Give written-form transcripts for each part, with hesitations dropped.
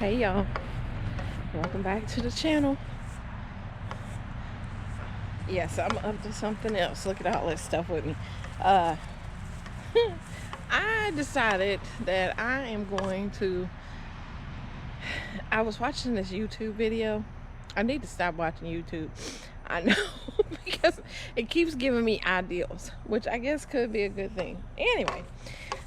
Hey y'all, welcome back to the channel. Yes, I'm up to something else. Look at all this stuff with me. I decided that I am going to, I was watching this YouTube video. I need to stop watching YouTube. I know, because it keeps giving me ideas, which I guess could be a good thing. Anyway,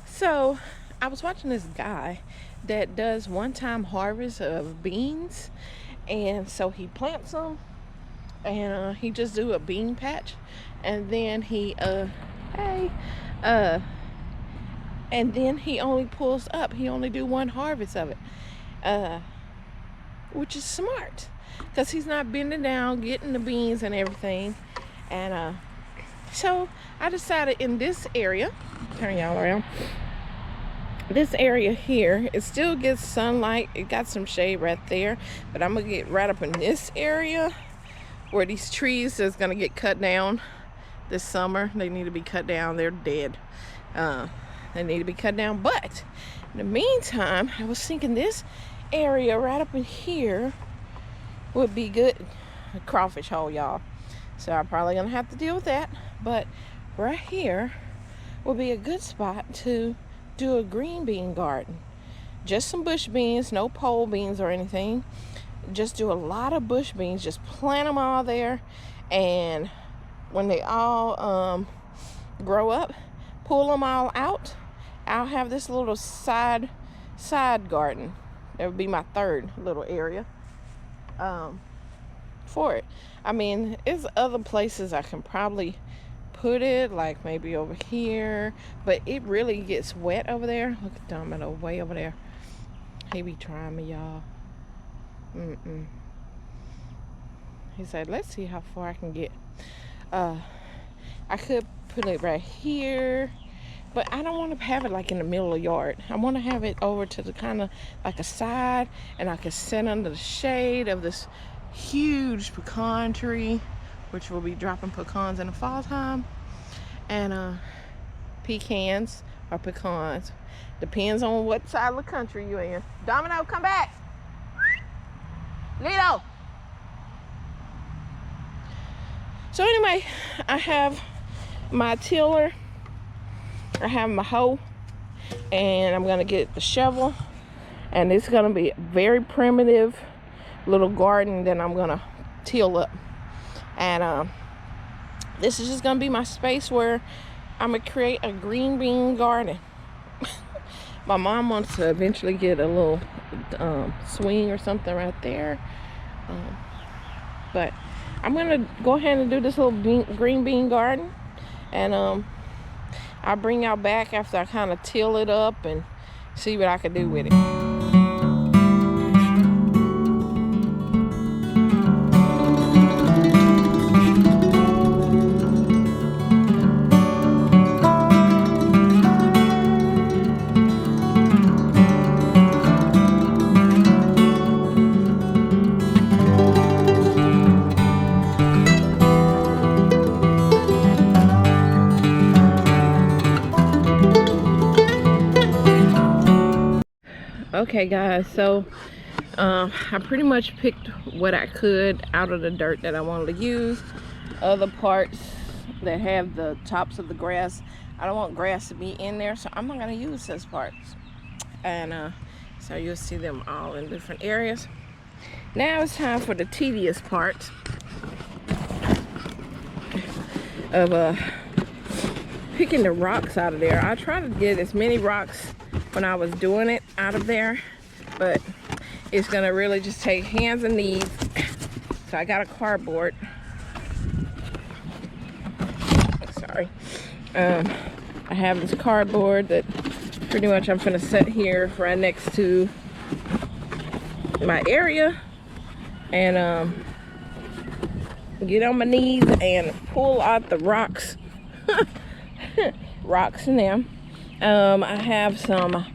so I was watching this guy that does one-time harvest of beans, and so he plants them, and he just do a bean patch, and then he and then he only pulls up. He only do one harvest of it, which is smart, because he's not bending down getting the beans and everything. And so I decided in this area, turn y'all around, this area here, it still gets sunlight. It got some shade right there, but I'm gonna get right up in this area where these trees is gonna get cut down this summer. They need to be cut down. They're dead. They need to be cut down. But in the meantime, I was thinking this area right up in here would be good. A crawfish hole, y'all. So I'm probably gonna have to deal with that. But right here would be a good spot to do a green bean garden. Just some bush beans, no pole beans or anything. Just do a lot of bush beans. Just plant them all there, and when they all grow up, pull them all out. I'll have this little side garden. That would be my third little area for it. I mean, there's other places I can probably put it, like maybe over here, but it really gets wet over there. Look at Domino way over there. He be trying me, y'all. He said, let's see how far I can get. I could put it right here, but I don't want to have it like in the middle of the yard. I want to have it over to the kind of like a side, and I can sit under the shade of this huge pecan tree, which will be dropping pecans in the fall time, and pecans or pecans, depends on what side of the country you're in. Domino, come back. Lito. So anyway, I have my tiller, I have my hoe, and I'm gonna get the shovel, and it's gonna be a very primitive little garden that I'm gonna till up. And this is just gonna be my space where I'm gonna create a green bean garden. My mom wants to eventually get a little swing or something right there, but I'm gonna go ahead and do this little green bean garden, and I'll bring y'all back after I kind of till it up and see what I can do with it. Okay guys, so I pretty much picked what I could out of the dirt that I wanted to use. Other parts that have the tops of the grass, I don't want grass to be in there, so I'm not going to use those parts. And so you'll see them all in different areas. Now it's time for the tedious part of picking the rocks out of there. I tried to get as many rocks when I was doing it out of there, but it's gonna really just take hands and knees. So I got a cardboard. Sorry. I have this cardboard that pretty much I'm gonna set here right next to my area, and get on my knees and pull out the rocks. Rocks in them. I have some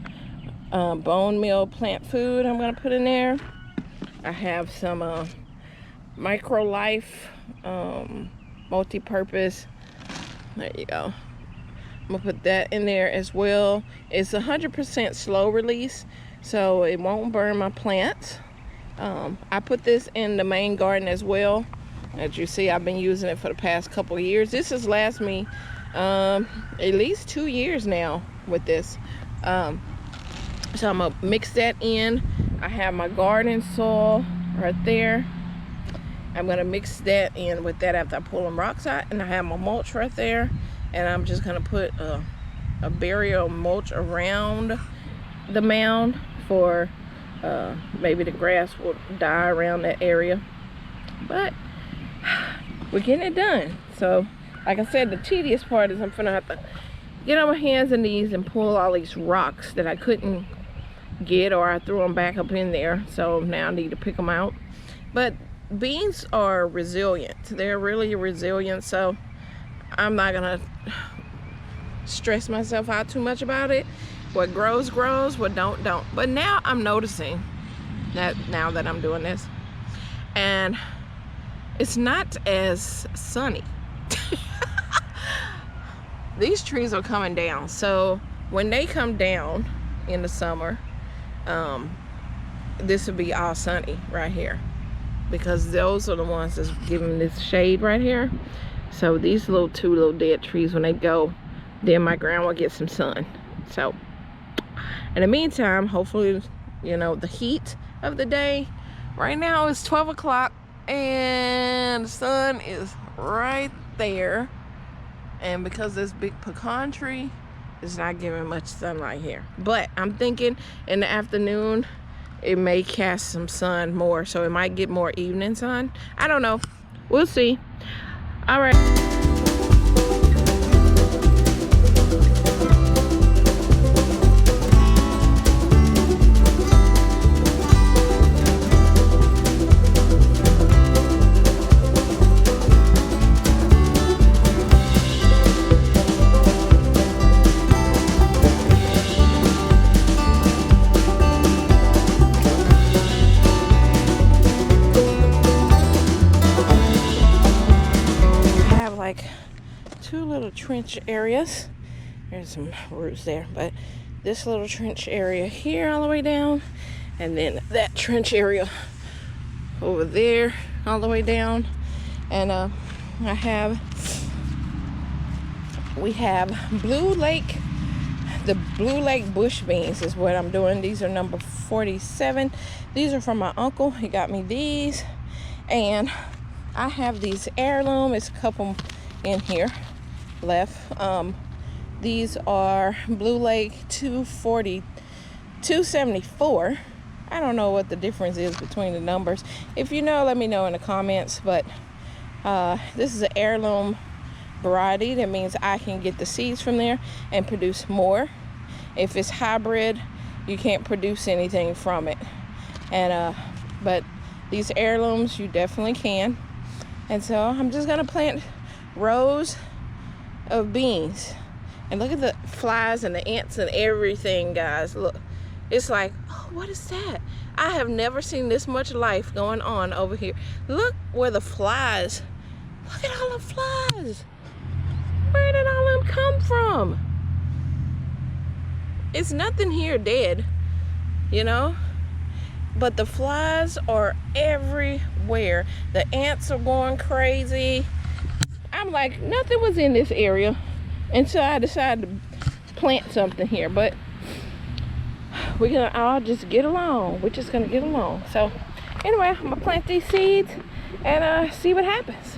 bone meal plant food I'm gonna put in there. I have some Micro Life multi-purpose. There you go. I'm gonna put that in there as well. It's 100% slow release, so it won't burn my plants. I put this in the main garden as well. As you see, I've been using it for the past couple of years. This has lasted me at least 2 years now with this. So I'm gonna mix that in. I have my garden soil right there. I'm gonna mix that in with that after I pull them rocks out, and I have my mulch right there, and I'm just gonna put a burial mulch around the mound for maybe the grass will die around that area. But we're getting it done. So like I said, the tedious part is I'm gonna have to get on my hands and knees and pull all these rocks that I couldn't get, or I threw them back up in there. So now I need to pick them out. But beans are resilient. They're really resilient, so I'm not gonna stress myself out too much about it. What grows grows, what don't. But now I'm noticing that now that I'm doing this, and it's not as sunny. These trees are coming down, so when they come down in the summer, this will be all sunny right here, because those are the ones that's giving this shade right here. So these two little dead trees, when they go, then my ground will get some sun. So in the meantime, hopefully, you know, the heat of the day right now is 12 o'clock and the sun is right there, and because this big pecan tree is not giving much sunlight here, but I'm thinking in the afternoon it may cast some sun more, so it might get more evening sun. I don't know, we'll see. All right. Two little trench areas. There's some roots there, but this little trench area here all the way down, and then that trench area over there all the way down. And we have Blue Lake, the Blue Lake bush beans is what I'm doing. These are number 47. These are from my uncle. He got me these, and I have these heirloom. It's a couple in here left. These are Blue Lake 274. I don't know what the difference is between the numbers. If you know, let me know in the comments. But this is an heirloom variety. That means I can get the seeds from there and produce more. If it's hybrid, you can't produce anything from it. And but these heirlooms, you definitely can. And so I'm just gonna plant rows of beans, and look at the flies and the ants and everything, guys. Look, it's like, oh, what is that? I have never seen this much life going on over here. Look where the flies, look at all the flies. Where did all of them come from? It's nothing here dead, you know, but the flies are everywhere. The ants are going crazy. I'm like, nothing was in this area until I decided to plant something here. But we're gonna all just get along. We're just gonna get along. So anyway, I'm gonna plant these seeds and see what happens.